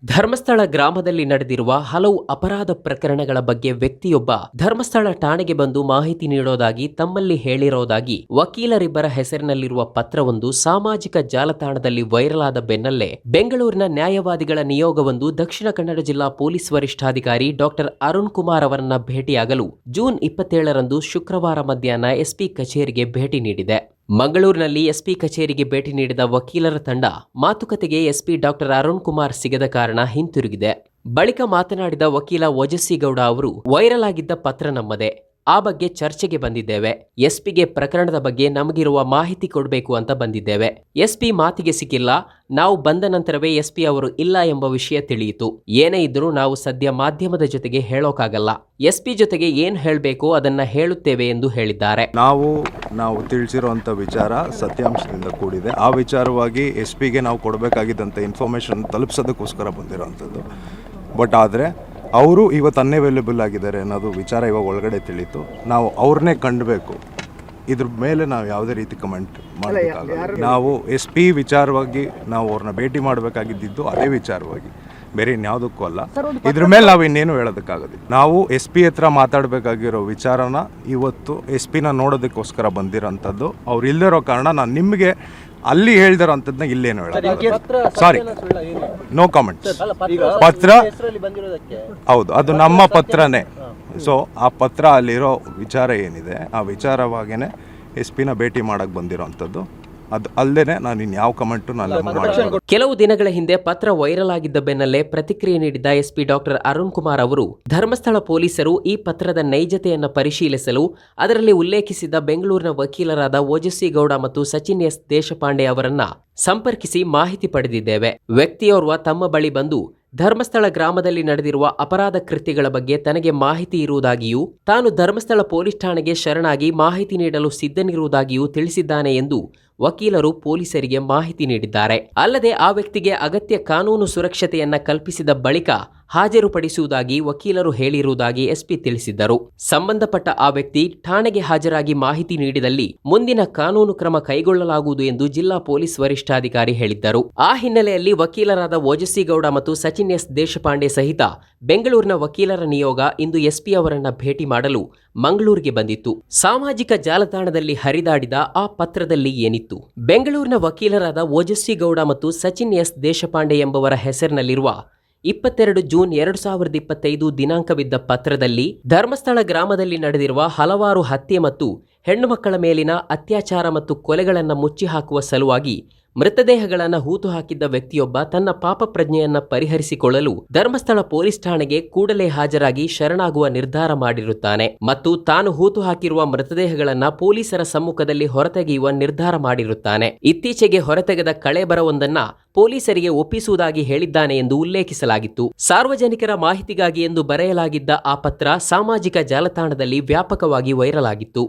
ಧರ್ಮಸ್ಥಳ ಗ್ರಾಮದಲ್ಲಿ ನಡೆದಿರುವ ಹಲವು ಅಪರಾಧ ಪ್ರಕರಣಗಳ ಬಗ್ಗೆ ವ್ಯಕ್ತಿಯೊಬ್ಬ ಧರ್ಮಸ್ಥಳ ಠಾಣೆಗೆ ಬಂದು ಮಾಹಿತಿ ನೀಡೋದಾಗಿ ತಮ್ಮಲ್ಲಿ ಹೇಳಿರೋದಾಗಿ ವಕೀಲರಿಬ್ಬರ ಹೆಸರಿನಲ್ಲಿರುವ ಪತ್ರವೊಂದು ಸಾಮಾಜಿಕ ಜಾಲತಾಣದಲ್ಲಿ ವೈರಲ್ ಆದ ಬೆನ್ನಲ್ಲೇ ಬೆಂಗಳೂರಿನ ನ್ಯಾಯವಾದಿಗಳ ನಿಯೋಗವೊಂದು ದಕ್ಷಿಣ ಕನ್ನಡ ಜಿಲ್ಲಾ ಪೊಲೀಸ್ ವರಿಷ್ಠಾಧಿಕಾರಿ ಡಾಕ್ಟರ್ ಅರುಣ್ ಕುಮಾರ್ ಅವರನ್ನ ಭೇಟಿಯಾಗಲು ಜೂನ್ 27ರಂದು ಶುಕ್ರವಾರ ಮಧ್ಯಾಹ್ನ ಎಸ್ಪಿ ಕಚೇರಿಗೆ ಭೇಟಿ ನೀಡಿದೆ. ಮಂಗಳೂರಿನಲ್ಲಿ ಎಸ್ಪಿ ಕಚೇರಿಗೆ ಭೇಟಿ ನೀಡಿದ ವಕೀಲರ ತಂಡ ಮಾತುಕತೆಗೆ ಎಸ್ಪಿ ಡಾಕ್ಟರ್ ಅರುಣ್ ಕುಮಾರ್ ಸಿಗದ ಕಾರಣ ಹಿಂತಿರುಗಿದೆ. ಬಳಿಕ ಮಾತನಾಡಿದ ವಕೀಲ ಓಜಸ್ಸಿ ಗೌಡ ಅವರು, ವೈರಲ್ ಆಗಿದ್ದ ಪತ್ರ ನಮ್ಮದೇ, ಆ ಬಗ್ಗೆ ಚರ್ಚೆಗೆ ಬಂದಿದ್ದೇವೆ. ಎಸ್ಪಿಗೆ ಪ್ರಕರಣದ ಬಗ್ಗೆ ನಮಗಿರುವ ಮಾಹಿತಿ ಕೊಡಬೇಕು ಅಂತ ಬಂದಿದ್ದೇವೆ. ಎಸ್ಪಿ ಮಾತಿಗೆ ಸಿಕ್ಕಿಲ್ಲ. ನಾವು ಬಂದ ನಂತರವೇ ಎಸ್ಪಿ ಅವರು ಇಲ್ಲ ಎಂಬ ವಿಷಯ ತಿಳಿಯಿತು. ಏನೇ ಇದ್ರೂ ನಾವು ಸದ್ಯ ಮಾಧ್ಯಮದ ಜೊತೆಗೆ ಹೇಳೋಕ್ಕಾಗಲ್ಲ. ಎಸ್ಪಿ ಜೊತೆಗೆ ಏನ್ ಹೇಳಬೇಕು ಅದನ್ನ ಹೇಳುತ್ತೇವೆ ಎಂದು ಹೇಳಿದ್ದಾರೆ. ನಾವು ತಿಳಿಸಿರುವಂತ ವಿಚಾರ ಸತ್ಯಾಂಶದಿಂದ ಕೂಡಿದೆ. ಆ ವಿಚಾರವಾಗಿ ಎಸ್ಪಿಗೆ ನಾವು ಕೊಡಬೇಕಾಗಿದ್ದಂಥ ಇನ್ಫಾರ್ಮೇಶನ್ ತಲುಪಿಸೋದಕ್ಕೋಸ್ಕರ ಬಂದಿರೋವಂಥದ್ದು. ಬಟ್ ಆದರೆ ಅವರು ಇವತ್ತು ಅನ್ಅವೈಲೇಬಲ್ ಆಗಿದ್ದಾರೆ ಅನ್ನೋದು ವಿಚಾರ ಇವಾಗ ಒಳಗಡೆ ತಿಳಿತು. ನಾವು ಅವ್ರನ್ನೇ ಕಂಡಬೇಕು. ಇದ್ರ ಮೇಲೆ ನಾವು ಯಾವುದೇ ರೀತಿ ಕಮೆಂಟ್ ಮಾಡಬೇಕಾಗಲ್ಲ. ನಾವು SP ವಿಚಾರವಾಗಿ ನಾವು ಅವ್ರನ್ನ ಭೇಟಿ ಮಾಡಬೇಕಾಗಿದ್ದು ಅದೇ ವಿಚಾರವಾಗಿ, ಬೇರೆ ಇನ್ಯಾವುದಕ್ಕೂ ಅಲ್ಲ. ಇದ್ರ ಮೇಲೆ ನಾವು ಇನ್ನೇನು ಹೇಳೋದಕ್ಕಾಗೋದಿಲ್ಲ. ನಾವು SP ಹತ್ರ ಮಾತಾಡಬೇಕಾಗಿರೋ ವಿಚಾರನ ಇವತ್ತು SPನ ನೋಡೋದಕ್ಕೋಸ್ಕರ ಬಂದಿರೋಂಥದ್ದು. ಅವ್ರು ಇಲ್ಲದಿರೋ ಕಾರಣ ನಾನು ನಿಮಗೆ ಅಲ್ಲಿ ಹೇಳ್ದಿರೋ ಅಂಥದ್ದನ್ನ ಇಲ್ಲೇನು ಹೇಳೋದು. ಸಾರಿ, ನೋ ಕಾಮೆಂಟ್ಸ್. ಪತ್ರ ಹೌದು, ಅದು ನಮ್ಮ ಪತ್ರನೇ. ಸೊ ಆ ಪತ್ರ ಅಲ್ಲಿರೋ ವಿಚಾರ ಏನಿದೆ ಆ ವಿಚಾರವಾಗೇನೆ SPನ ಭೇಟಿ ಮಾಡಕ್ಕೆ ಬಂದಿರೋಂಥದ್ದು. ಅದು ಅಲ್ಲದೆ ನಾನು ಇನ್ಯಾವ ಕಮೆಂಟು ನಾನು ಕೆಲವು ದಿನಗಳ ಹಿಂದೆ ಪತ್ರ ವೈರಲ್ ಆಗಿದ್ದ ಬೆನ್ನಲ್ಲೇ ಪ್ರತಿಕ್ರಿಯೆ ನೀಡಿದ ಎಸ್ಪಿ ಡಾಕ್ಟರ್ ಅರುಣ್ ಕುಮಾರ್ ಅವರು, ಧರ್ಮಸ್ಥಳ ಪೊಲೀಸರು ಈ ಪತ್ರದ ನೈಜತೆಯನ್ನು ಪರಿಶೀಲಿಸಲು ಅದರಲ್ಲಿ ಉಲ್ಲೇಖಿಸಿದ ಬೆಂಗಳೂರಿನ ವಕೀಲರಾದ ಓಜಸ್ಸಿ ಗೌಡ ಮತ್ತು ಸಚಿನ್ ಎಸ್ ದೇಶಪಾಂಡೆ ಅವರನ್ನ ಸಂಪರ್ಕಿಸಿ ಮಾಹಿತಿ ಪಡೆದಿದ್ದೇವೆ. ವ್ಯಕ್ತಿಯೋರ್ವ ತಮ್ಮ ಬಳಿ ಬಂದು ಧರ್ಮಸ್ಥಳ ಗ್ರಾಮದಲ್ಲಿ ನಡೆದಿರುವ ಅಪರಾಧ ಕೃತ್ಯಗಳ ಬಗ್ಗೆ ತನಗೆ ಮಾಹಿತಿ ಇರುವುದಾಗಿಯೂ ತಾನು ಧರ್ಮಸ್ಥಳ ಪೊಲೀಸ್ ಠಾಣೆಗೆ ಶರಣಾಗಿ ಮಾಹಿತಿ ನೀಡಲು ಸಿದ್ಧನಿರುವುದಾಗಿಯೂ ತಿಳಿಸಿದ್ದಾನೆ ಎಂದು ವಕೀಲರು ಪೊಲೀಸರಿಗೆ ಮಾಹಿತಿ ನೀಡಿದ್ದಾರೆ. ಅಲ್ಲದೆ ಆ ವ್ಯಕ್ತಿಗೆ ಅಗತ್ಯ ಕಾನೂನು ಸುರಕ್ಷತೆಯನ್ನ ಕಲ್ಪಿಸಿದ ಬಳಿಕ ಹಾಜರುಪಡಿಸುವುದಾಗಿ ವಕೀಲರು ಹೇಳಿರುವುದಾಗಿ ಎಸ್ಪಿ ತಿಳಿಸಿದ್ದರು. ಸಂಬಂಧಪಟ್ಟ ಆ ವ್ಯಕ್ತಿ ಠಾಣೆಗೆ ಹಾಜರಾಗಿ ಮಾಹಿತಿ ನೀಡಿದಲ್ಲಿ ಮುಂದಿನ ಕಾನೂನು ಕ್ರಮ ಕೈಗೊಳ್ಳಲಾಗುವುದು ಎಂದು ಜಿಲ್ಲಾ ಪೊಲೀಸ್ ವರಿಷ್ಠಾಧಿಕಾರಿ ಹೇಳಿದ್ದರು. ಆ ಹಿನ್ನೆಲೆಯಲ್ಲಿ ವಕೀಲರಾದ ಓಜಸ್ಸಿ ಗೌಡ ಮತ್ತು ಸಚಿನ್ ಎಸ್ ದೇಶಪಾಂಡೆ ಸಹಿತ ಬೆಂಗಳೂರಿನ ವಕೀಲರ ನಿಯೋಗ ಇಂದು ಎಸ್ಪಿ ಅವರನ್ನ ಭೇಟಿ ಮಾಡಲು ಮಂಗಳೂರಿಗೆ ಬಂದಿತ್ತು. ಸಾಮಾಜಿಕ ಜಾಲತಾಣದಲ್ಲಿ ಹರಿದಾಡಿದ ಆ ಪತ್ರದಲ್ಲಿ ಏನಿತ್ತು? ಬೆಂಗಳೂರಿನ ವಕೀಲರಾದ ಓಜಸ್ಸಿ ಗೌಡ ಮತ್ತು ಸಚಿನ್ ಎಸ್ ದೇಶಪಾಂಡೆ ಎಂಬವರ ಹೆಸರಿನಲ್ಲಿರುವ 22 ಜೂನ್ 2025 ದಿನಾಂಕವಿದ್ದ ಪತ್ರದಲ್ಲಿ ಧರ್ಮಸ್ಥಳ ಗ್ರಾಮದಲ್ಲಿ ನಡೆದಿರುವ ಹಲವಾರು ಹತ್ಯೆ ಮತ್ತು ಹೆಣ್ಣು ಮಕ್ಕಳ ಮೇಲಿನ ಅತ್ಯಾಚಾರ ಮತ್ತು ಕೊಲೆಗಳನ್ನು ಮುಚ್ಚಿಹಾಕುವ ಸಲುವಾಗಿ ಮೃತದೇಹಗಳನ್ನು ಹೂತು ಹಾಕಿದ್ದ ವ್ಯಕ್ತಿಯೊಬ್ಬ ತನ್ನ ಪಾಪ ಪ್ರಜ್ಞೆಯನ್ನ ಪರಿಹರಿಸಿಕೊಳ್ಳಲು ಧರ್ಮಸ್ಥಳ ಪೊಲೀಸ್ ಠಾಣೆಗೆ ಕೂಡಲೇ ಹಾಜರಾಗಿ ಶರಣಾಗುವ ನಿರ್ಧಾರ ಮಾಡಿರುತ್ತಾನೆ ಮತ್ತು ತಾನು ಹೂತು ಹಾಕಿರುವ ಮೃತದೇಹಗಳನ್ನ ಪೊಲೀಸರ ಸಮ್ಮುಖದಲ್ಲಿ ಹೊರತೆಗೆಯುವ ನಿರ್ಧಾರ ಮಾಡಿರುತ್ತಾನೆ. ಇತ್ತೀಚೆಗೆ ಹೊರತೆಗೆದ ಕಳೇಬರವೊಂದನ್ನ ಪೊಲೀಸರಿಗೆ ಒಪ್ಪಿಸುವುದಾಗಿ ಹೇಳಿದ್ದಾನೆ ಎಂದು ಉಲ್ಲೇಖಿಸಲಾಗಿತ್ತು. ಸಾರ್ವಜನಿಕರ ಮಾಹಿತಿಗಾಗಿ ಎಂದು ಬರೆಯಲಾಗಿದ್ದ ಆ ಪತ್ರ ಸಾಮಾಜಿಕ ಜಾಲತಾಣದಲ್ಲಿ ವ್ಯಾಪಕವಾಗಿ ವೈರಲ್ ಆಗಿತ್ತು.